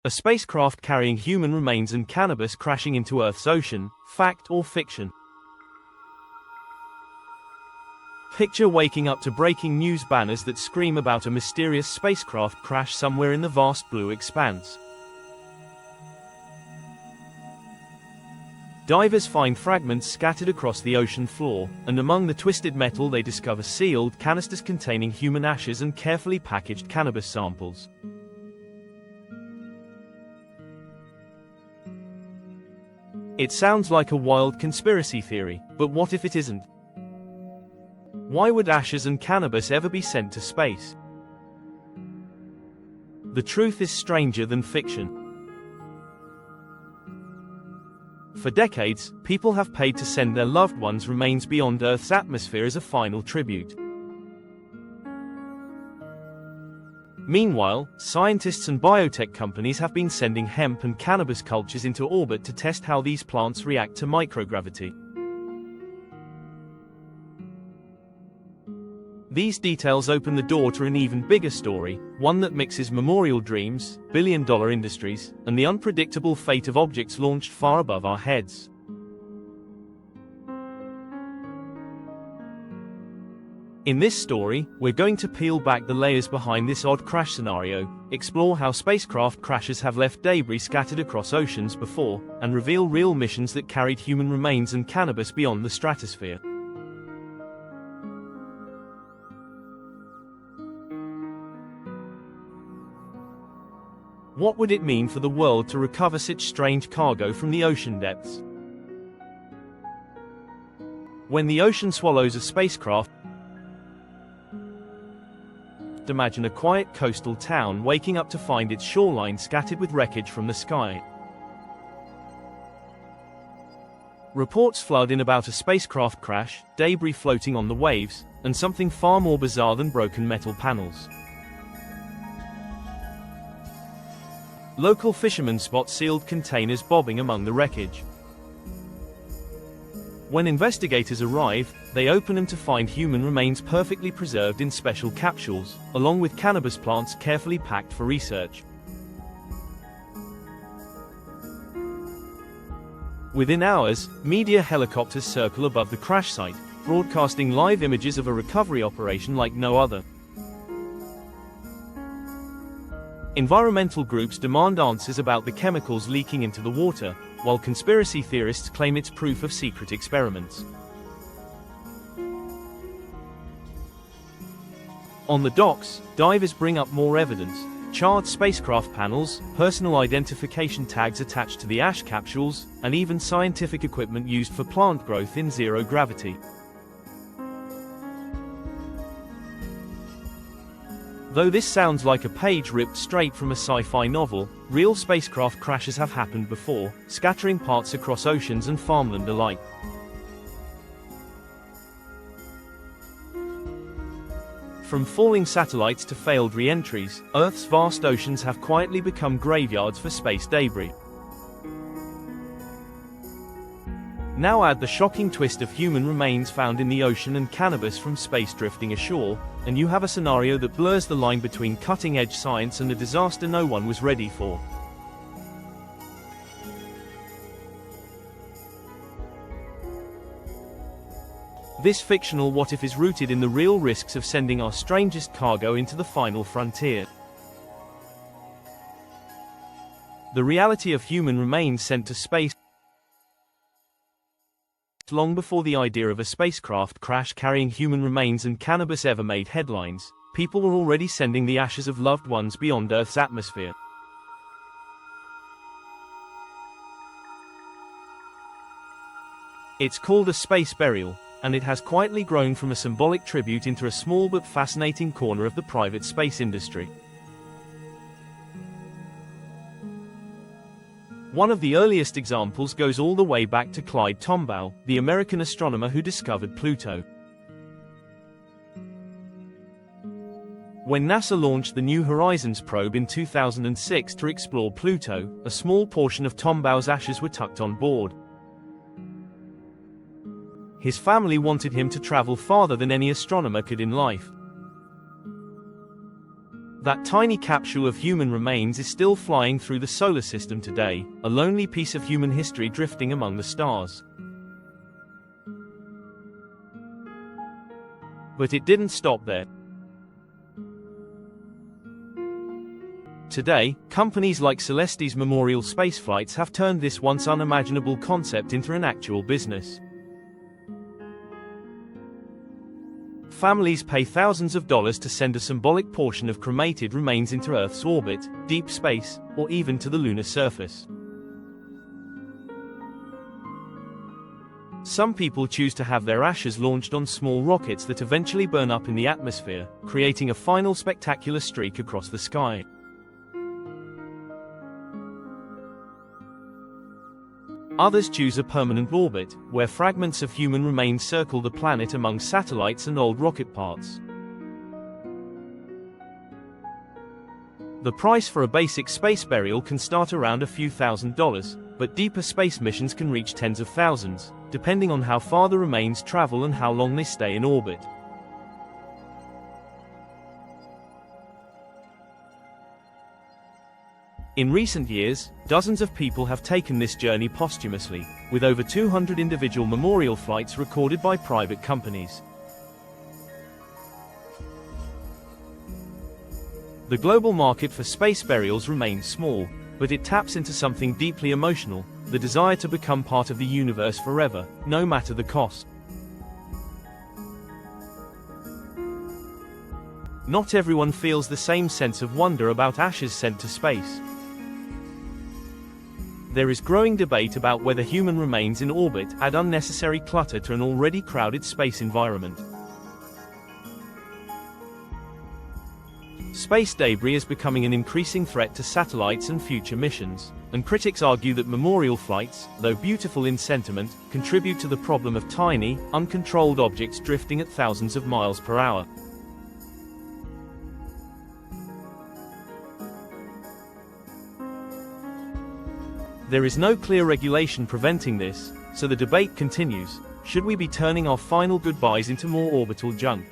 A spacecraft carrying human remains and cannabis crashing into Earth's ocean, fact or fiction? Picture waking up to breaking news banners that scream about a mysterious spacecraft crash somewhere in the vast blue expanse. Divers find fragments scattered across the ocean floor, and among the twisted metal they discover sealed canisters containing human ashes and carefully packaged cannabis samples. It sounds like a wild conspiracy theory, but what if it isn't? Why would ashes and cannabis ever be sent to space? The truth is stranger than fiction. For decades, people have paid to send their loved ones' remains beyond Earth's atmosphere as a final tribute. Meanwhile, scientists and biotech companies have been sending hemp and cannabis cultures into orbit to test how these plants react to microgravity. These details open the door to an even bigger story, one that mixes memorial dreams, billion-dollar industries, and the unpredictable fate of objects launched far above our heads. In this story, we're going to peel back the layers behind this odd crash scenario, explore how spacecraft crashes have left debris scattered across oceans before, and reveal real missions that carried human remains and cannabis beyond the stratosphere. What would it mean for the world to recover such strange cargo from the ocean depths? When the ocean swallows a spacecraft, imagine a quiet coastal town waking up to find its shoreline scattered with wreckage from the sky. Reports flood in about a spacecraft crash, debris floating on the waves, and something far more bizarre than broken metal panels. Local fishermen spot sealed containers bobbing among the wreckage. When investigators arrive, they open them to find human remains perfectly preserved in special capsules, along with cannabis plants carefully packed for research. Within hours, media helicopters circle above the crash site, broadcasting live images of a recovery operation like no other. Environmental groups demand answers about the chemicals leaking into the water, while conspiracy theorists claim it's proof of secret experiments. On the docks, divers bring up more evidence: charred spacecraft panels, personal identification tags attached to the ash capsules, and even scientific equipment used for plant growth in zero gravity. Though this sounds like a page ripped straight from a sci-fi novel, real spacecraft crashes have happened before, scattering parts across oceans and farmland alike. From falling satellites to failed re-entries, Earth's vast oceans have quietly become graveyards for space debris. Now add the shocking twist of human remains found in the ocean and cannabis from space drifting ashore, and you have a scenario that blurs the line between cutting-edge science and a disaster no one was ready for. This fictional what-if is rooted in the real risks of sending our strangest cargo into the final frontier. The reality of human remains sent to space. Long before the idea of a spacecraft crash carrying human remains and cannabis ever made headlines, people were already sending the ashes of loved ones beyond Earth's atmosphere. It's called a space burial, and it has quietly grown from a symbolic tribute into a small but fascinating corner of the private space industry. One of the earliest examples goes all the way back to Clyde Tombaugh, the American astronomer who discovered Pluto. When NASA launched the New Horizons probe in 2006 to explore Pluto, a small portion of Tombaugh's ashes were tucked on board. His family wanted him to travel farther than any astronomer could in life. That tiny capsule of human remains is still flying through the solar system today, a lonely piece of human history drifting among the stars. But it didn't stop there. Today, companies like Celesti's memorial spaceflights have turned this once unimaginable concept into an actual business. Families pay thousands of dollars to send a symbolic portion of cremated remains into Earth's orbit, deep space, or even to the lunar surface. Some people choose to have their ashes launched on small rockets that eventually burn up in the atmosphere, creating a final spectacular streak across the sky. Others choose a permanent orbit, where fragments of human remains circle the planet among satellites and old rocket parts. The price for a basic space burial can start around a few $1,000s, but deeper space missions can reach tens of thousands, depending on how far the remains travel and how long they stay in orbit. In recent years, dozens of people have taken this journey posthumously, with over 200 individual memorial flights recorded by private companies. The global market for space burials remains small, but it taps into something deeply emotional, the desire to become part of the universe forever, no matter the cost. Not everyone feels the same sense of wonder about ashes sent to space. There is growing debate about whether human remains in orbit add unnecessary clutter to an already crowded space environment. Space debris is becoming an increasing threat to satellites and future missions, and critics argue that memorial flights, though beautiful in sentiment, contribute to the problem of tiny, uncontrolled objects drifting at thousands of miles per hour. There is no clear regulation preventing this, so the debate continues: should we be turning our final goodbyes into more orbital junk?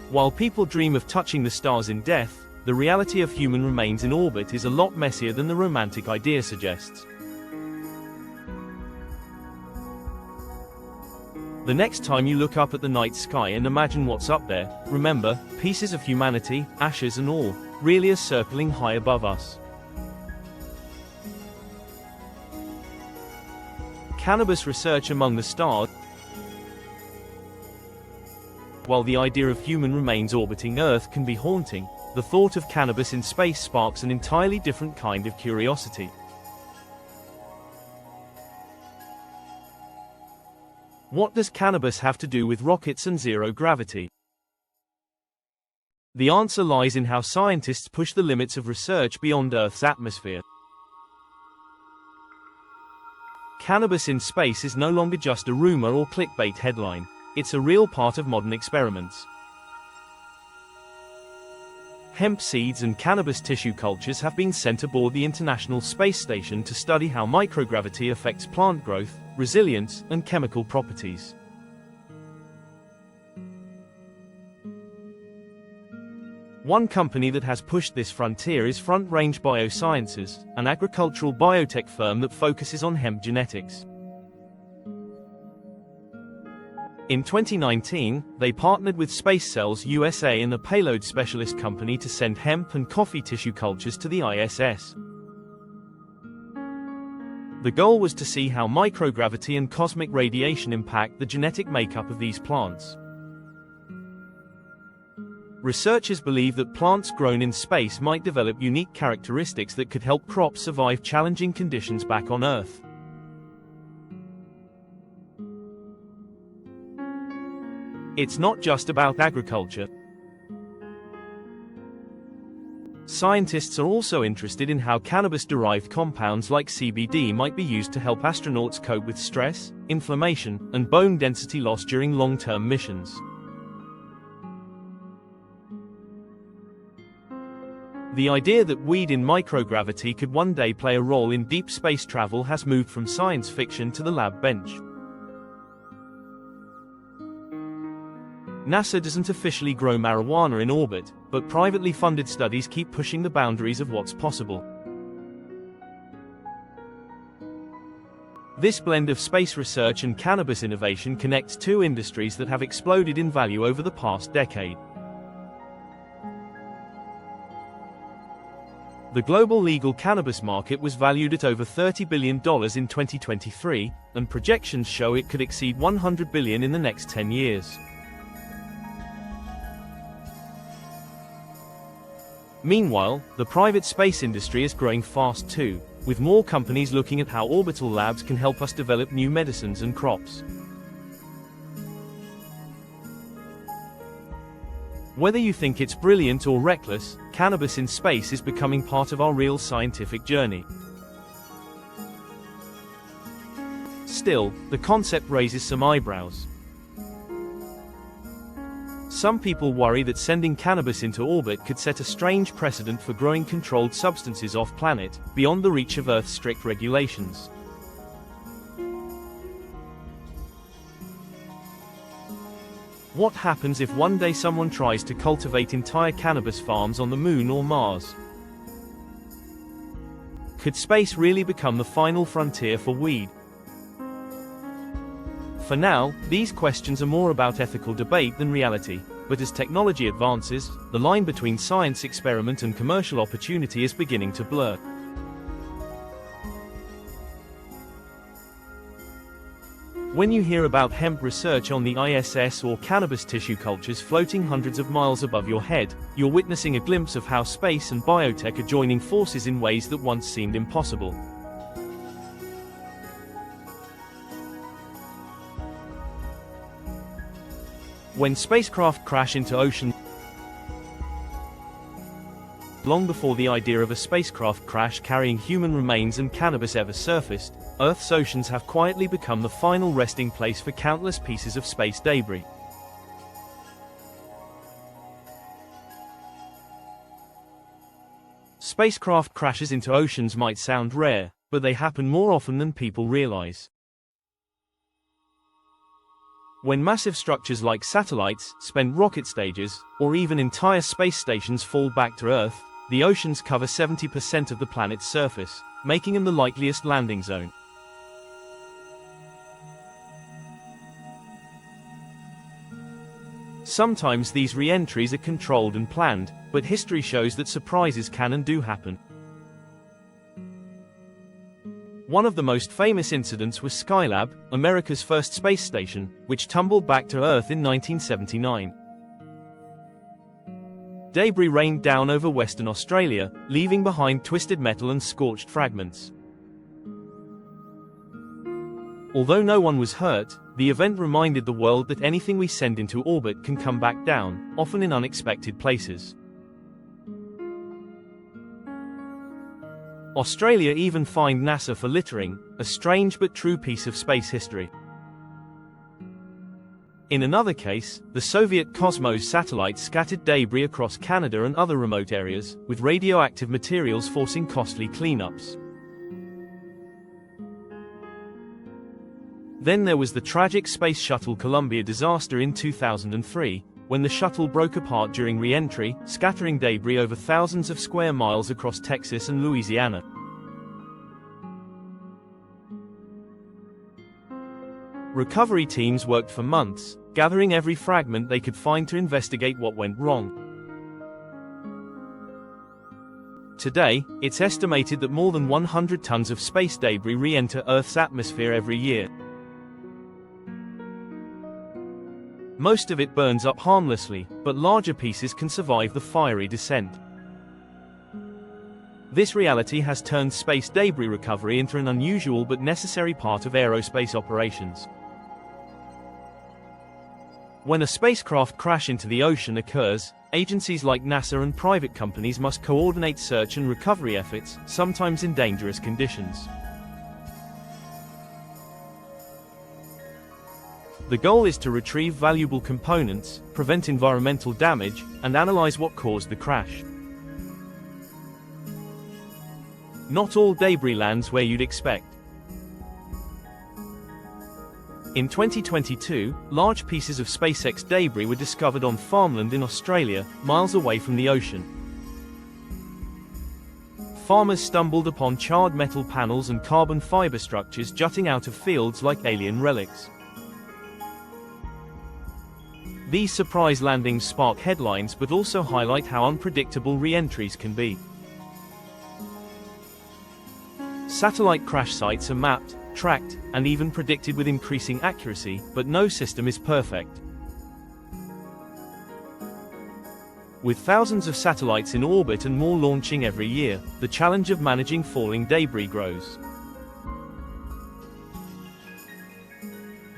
While people dream of touching the stars in death, the reality of human remains in orbit is a lot messier than the romantic idea suggests. The next time you look up at the night sky and imagine what's up there, remember, pieces of humanity, ashes and all, really are circling high above us. Cannabis research among the stars. While the idea of human remains orbiting Earth can be haunting, the thought of cannabis in space sparks an entirely different kind of curiosity. What does cannabis have to do with rockets and zero gravity? The answer lies in how scientists push the limits of research beyond Earth's atmosphere. Cannabis in space is no longer just a rumor or clickbait headline. It's a real part of modern experiments. Hemp seeds and cannabis tissue cultures have been sent aboard the International Space Station to study how microgravity affects plant growth, resilience, and chemical properties. One company that has pushed this frontier is Front Range Biosciences, an agricultural biotech firm that focuses on hemp genetics. In 2019, they partnered with Space Cells USA and a payload specialist company to send hemp and coffee tissue cultures to the ISS. The goal was to see how microgravity and cosmic radiation impact the genetic makeup of these plants. Researchers believe that plants grown in space might develop unique characteristics that could help crops survive challenging conditions back on Earth. It's not just about agriculture. Scientists are also interested in how cannabis-derived compounds like CBD might be used to help astronauts cope with stress, inflammation, and bone density loss during long-term missions. The idea that weed in microgravity could one day play a role in deep space travel has moved from science fiction to the lab bench. NASA doesn't officially grow marijuana in orbit, but privately funded studies keep pushing the boundaries of what's possible. This blend of space research and cannabis innovation connects two industries that have exploded in value over the past decade. The global legal cannabis market was valued at over $30 billion in 2023, and projections show it could exceed $100 billion in the next 10 years. Meanwhile, the private space industry is growing fast too, with more companies looking at how orbital labs can help us develop new medicines and crops. Whether you think it's brilliant or reckless, cannabis in space is becoming part of our real scientific journey. Still, the concept raises some eyebrows. Some people worry that sending cannabis into orbit could set a strange precedent for growing controlled substances off-planet, beyond the reach of Earth's strict regulations. What happens if one day someone tries to cultivate entire cannabis farms on the Moon or Mars? Could space really become the final frontier for weed? For now, these questions are more about ethical debate than reality, but as technology advances, the line between science experiment and commercial opportunity is beginning to blur. When you hear about hemp research on the ISS or cannabis tissue cultures floating hundreds of miles above your head, you're witnessing a glimpse of how space and biotech are joining forces in ways that once seemed impossible. When spacecraft crash into ocean, long before the idea of a spacecraft crash carrying human remains and cannabis ever surfaced, Earth's oceans have quietly become the final resting place for countless pieces of space debris. Spacecraft crashes into oceans might sound rare, but they happen more often than people realize. When massive structures like satellites, spent rocket stages, or even entire space stations fall back to Earth, the oceans cover 70% of the planet's surface, making them the likeliest landing zone. Sometimes these re-entries are controlled and planned, but history shows that surprises can and do happen. One of the most famous incidents was Skylab, America's first space station, which tumbled back to Earth in 1979. Debris rained down over Western Australia, leaving behind twisted metal and scorched fragments. Although no one was hurt, the event reminded the world that anything we send into orbit can come back down, often in unexpected places. Australia even fined NASA for littering, a strange but true piece of space history. In another case, the Soviet Cosmos satellite scattered debris across Canada and other remote areas, with radioactive materials forcing costly cleanups. Then there was the tragic Space Shuttle Columbia disaster in 2003, when the shuttle broke apart during re-entry, scattering debris over thousands of square miles across Texas and Louisiana. Recovery teams worked for months, gathering every fragment they could find to investigate what went wrong. Today, it's estimated that more than 100 tons of space debris re-enter Earth's atmosphere every year. Most of it burns up harmlessly, but larger pieces can survive the fiery descent. This reality has turned space debris recovery into an unusual but necessary part of aerospace operations. When a spacecraft crash into the ocean occurs, agencies like NASA and private companies must coordinate search and recovery efforts, sometimes in dangerous conditions. The goal is to retrieve valuable components, prevent environmental damage, and analyze what caused the crash. Not all debris lands where you'd expect. In 2022, large pieces of SpaceX debris were discovered on farmland in Australia, miles away from the ocean. Farmers stumbled upon charred metal panels and carbon fiber structures jutting out of fields like alien relics. These surprise landings spark headlines but also highlight how unpredictable re-entries can be. Satellite crash sites are mapped, tracked, and even predicted with increasing accuracy, but no system is perfect. With thousands of satellites in orbit and more launching every year, the challenge of managing falling debris grows.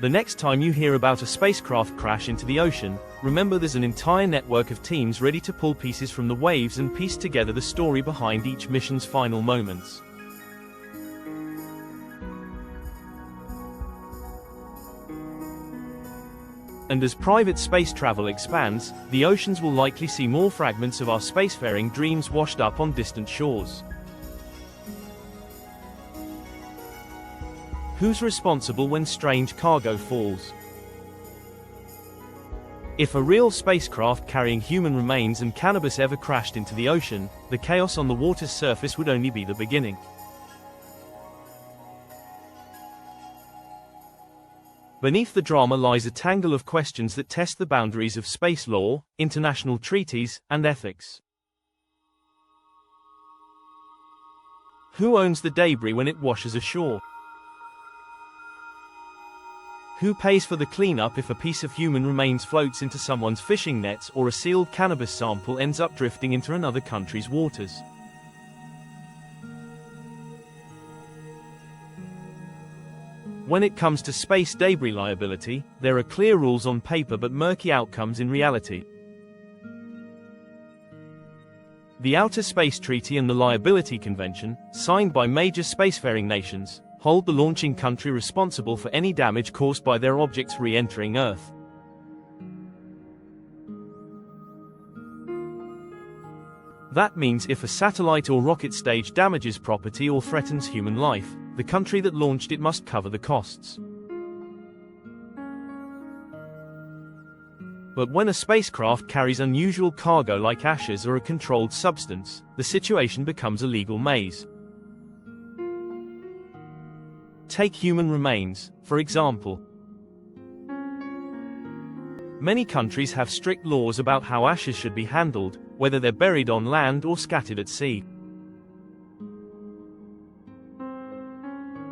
The next time you hear about a spacecraft crash into the ocean, remember there's an entire network of teams ready to pull pieces from the waves and piece together the story behind each mission's final moments. And as private space travel expands, the oceans will likely see more fragments of our spacefaring dreams washed up on distant shores. Who's responsible when strange cargo falls? If a real spacecraft carrying human remains and cannabis ever crashed into the ocean, the chaos on the water's surface would only be the beginning. Beneath the drama lies a tangle of questions that test the boundaries of space law, international treaties, and ethics. Who owns the debris when it washes ashore? Who pays for the cleanup if a piece of human remains floats into someone's fishing nets or a sealed cannabis sample ends up drifting into another country's waters? When it comes to space debris liability, there are clear rules on paper but murky outcomes in reality. The Outer Space Treaty and the Liability Convention, signed by major spacefaring nations, hold the launching country responsible for any damage caused by their objects re-entering Earth. That means if a satellite or rocket stage damages property or threatens human life, the country that launched it must cover the costs. But when a spacecraft carries unusual cargo like ashes or a controlled substance, the situation becomes a legal maze. Take human remains, for example. Many countries have strict laws about how ashes should be handled, whether they're buried on land or scattered at sea.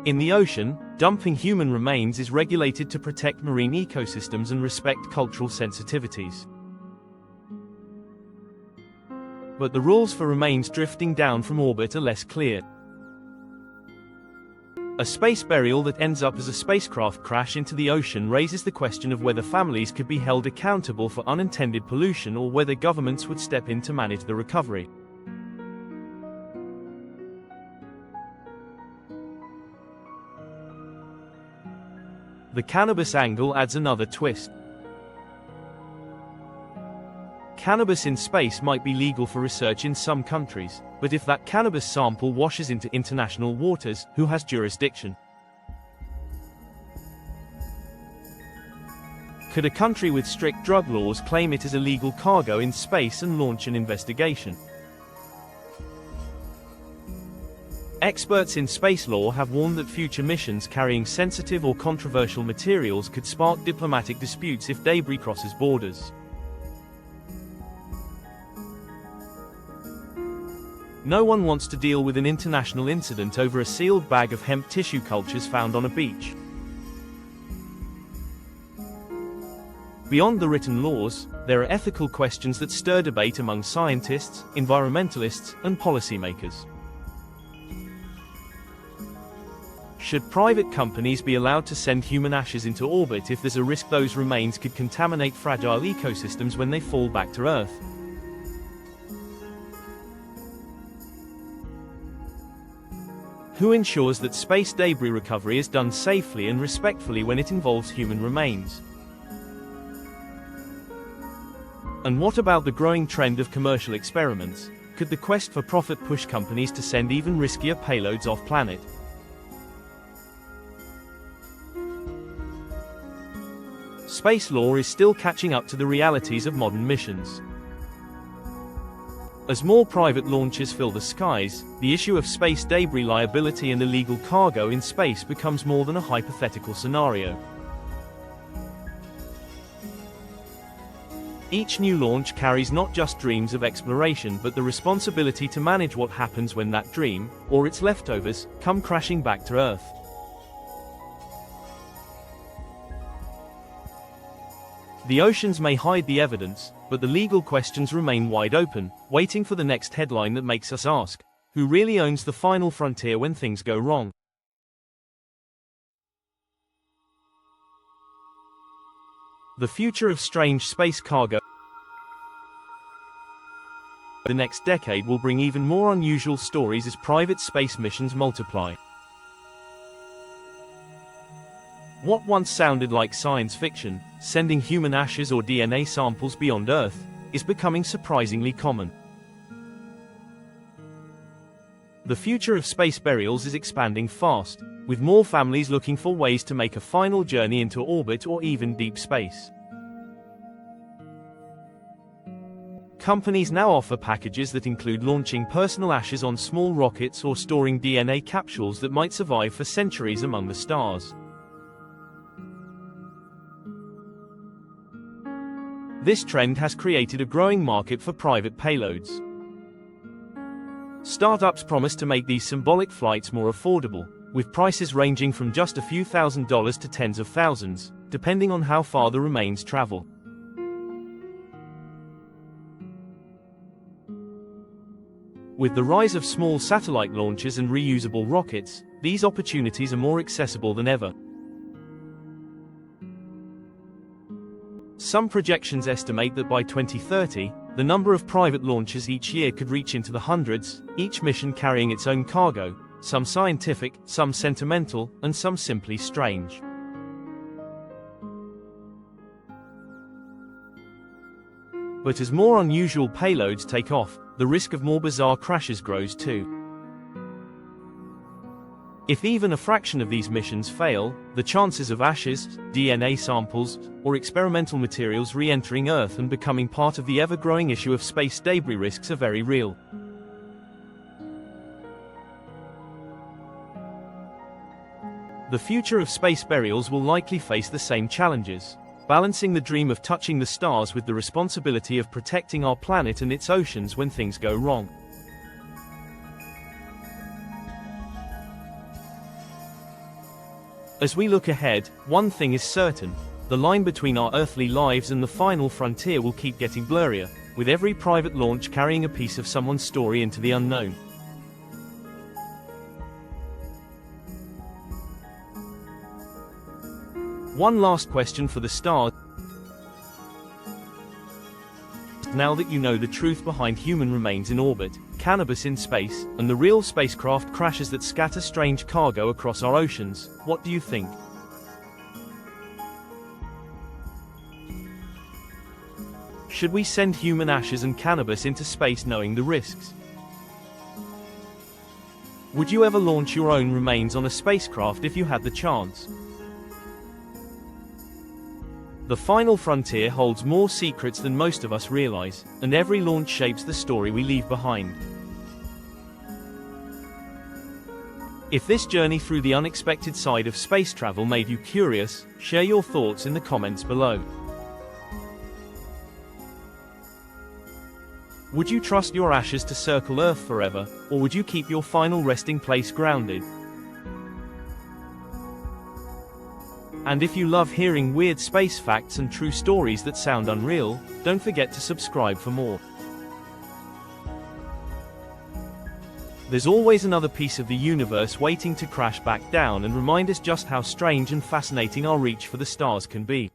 In the ocean, dumping human remains is regulated to protect marine ecosystems and respect cultural sensitivities. But the rules for remains drifting down from orbit are less clear. A space burial that ends up as a spacecraft crash into the ocean raises the question of whether families could be held accountable for unintended pollution or whether governments would step in to manage the recovery. The cannabis angle adds another twist. Cannabis in space might be legal for research in some countries, but if that cannabis sample washes into international waters, who has jurisdiction? Could a country with strict drug laws claim it as illegal cargo in space and launch an investigation? Experts in space law have warned that future missions carrying sensitive or controversial materials could spark diplomatic disputes if debris crosses borders. No one wants to deal with an international incident over a sealed bag of hemp tissue cultures found on a beach. Beyond the written laws, there are ethical questions that stir debate among scientists, environmentalists, and policymakers. Should private companies be allowed to send human ashes into orbit if there's a risk those remains could contaminate fragile ecosystems when they fall back to Earth? Who ensures that space debris recovery is done safely and respectfully when it involves human remains? And what about the growing trend of commercial experiments? Could the quest for profit push companies to send even riskier payloads off-planet? space law is still catching up to the realities of modern missions. As more private launches fill the skies, the issue of space debris liability and illegal cargo in space becomes more than a hypothetical scenario. Each new launch carries not just dreams of exploration but the responsibility to manage what happens when that dream, or its leftovers, come crashing back to Earth. The oceans may hide the evidence, but the legal questions remain wide open, waiting for the next headline that makes us ask, who really owns the final frontier when things go wrong? The future of strange space cargo. The next decade will bring even more unusual stories as private space missions multiply. What once sounded like science fiction, sending human ashes or DNA samples beyond Earth, is becoming surprisingly common. The future of space burials is expanding fast, with more families looking for ways to make a final journey into orbit or even deep space. Companies now offer packages that include launching personal ashes on small rockets or storing DNA capsules that might survive for centuries among the stars. This trend has created a growing market for private payloads. Startups promise to make these symbolic flights more affordable, with prices ranging from just a few $1,000s to tens of thousands, depending on how far the remains travel. With the rise of small satellite launches and reusable rockets, these opportunities are more accessible than ever. Some projections estimate that by 2030, the number of private launches each year could reach into the hundreds, each mission carrying its own cargo, some scientific, some sentimental, and some simply strange. But as more unusual payloads take off, the risk of more bizarre crashes grows too. If even a fraction of these missions fail, the chances of ashes, DNA samples, or experimental materials re-entering Earth and becoming part of the ever-growing issue of space debris risks are very real. The future of space burials will likely face the same challenges, balancing the dream of touching the stars with the responsibility of protecting our planet and its oceans when things go wrong. As we look ahead, one thing is certain: the line between our earthly lives and the final frontier will keep getting blurrier, with every private launch carrying a piece of someone's story into the unknown. One last question for the stars. Now that you know the truth behind human remains in orbit, cannabis in space, and the real spacecraft crashes that scatter strange cargo across our oceans, what do you think? Should we send human ashes and cannabis into space knowing the risks? Would you ever launch your own remains on a spacecraft if you had the chance? The final frontier holds more secrets than most of us realize, and every launch shapes the story we leave behind. If this journey through the unexpected side of space travel made you curious, share your thoughts in the comments below. Would you trust your ashes to circle Earth forever, or would you keep your final resting place grounded? And if you love hearing weird space facts and true stories that sound unreal, don't forget to subscribe for more. There's always another piece of the universe waiting to crash back down and remind us just how strange and fascinating our reach for the stars can be.